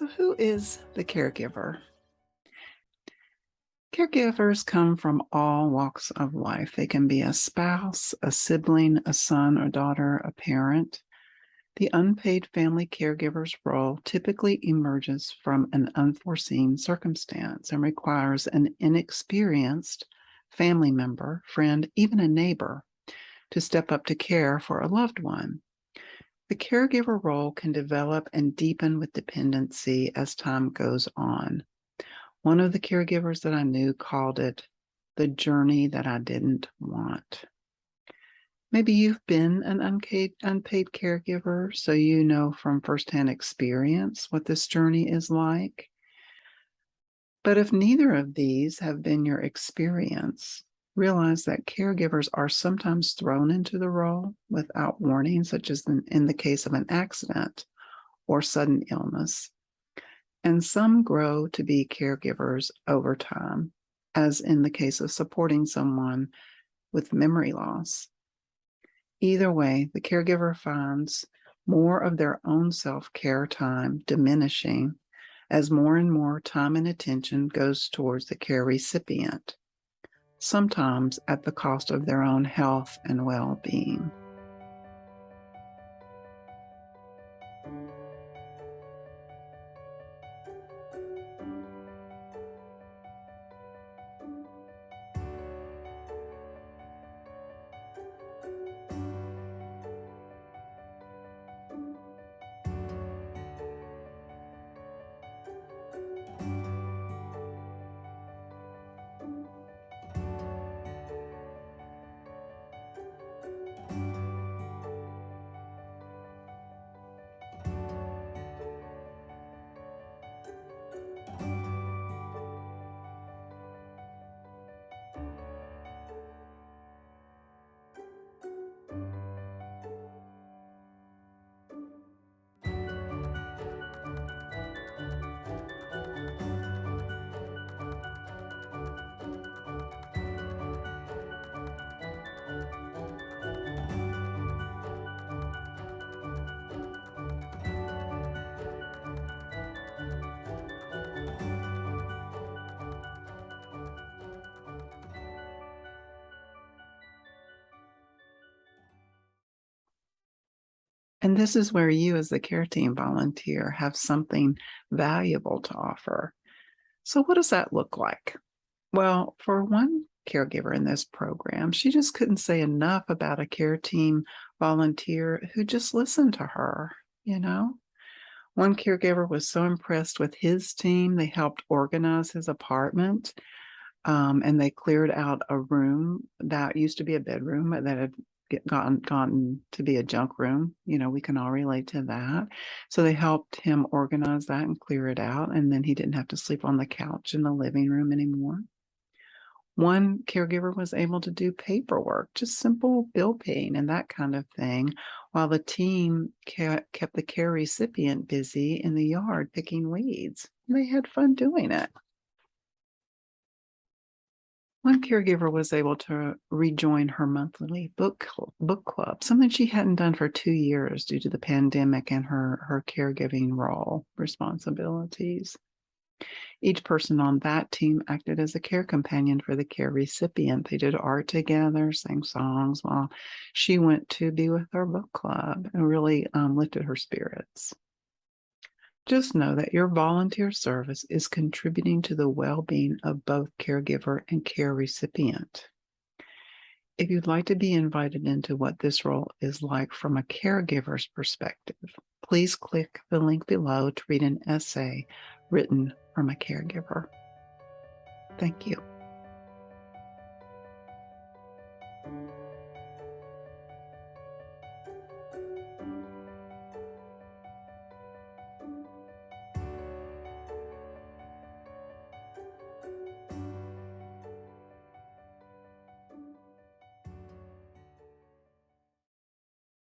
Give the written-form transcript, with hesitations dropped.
So, who is the caregiver? Caregivers come from all walks of life. They can be a spouse, a sibling, a son or daughter, a parent. The unpaid family caregiver's role typically emerges from an unforeseen circumstance and requires an inexperienced family member, friend, even a neighbor to step up to care for a loved one. The caregiver role can develop and deepen with dependency as time goes on. One of the caregivers that I knew called it the journey that I didn't want. Maybe you've been an unpaid caregiver, so you know from firsthand experience what this journey is like. But if neither of these have been your experience, realize that caregivers are sometimes thrown into the role without warning, such as in the case of an accident or sudden illness. And some grow to be caregivers over time, as in the case of supporting someone with memory loss. Either way, the caregiver finds more of their own self-care time diminishing as more and more time and attention goes towards the care recipient, sometimes at the cost of their own health and well-being. And this is where you, as the care team volunteer, have something valuable to offer. So, what does that look like? Well, for one caregiver in this program, she just couldn't say enough about a care team volunteer who just listened to her, you know? One caregiver was so impressed with his team, they helped organize his apartment, and they cleared out a room that used to be a bedroom that had gotten to be a junk room. We can all relate to that. So they helped him organize that and clear it out, and then he didn't have to sleep on the couch in the living room anymore. One caregiver was able to do paperwork, just simple bill paying and that kind of thing, while the team kept the care recipient busy in the yard picking weeds. They had fun doing it. One caregiver was able to rejoin her monthly book club, something she hadn't done for 2 years due to the pandemic and her caregiving role responsibilities. Each person on that team acted as a care companion for the care recipient. They did art together, sang songs while she went to be with her book club and really lifted her spirits. Just know that your volunteer service is contributing to the well-being of both caregiver and care recipient. If you'd like to be invited into what this role is like from a caregiver's perspective, please click the link below to read an essay written from a caregiver. Thank you.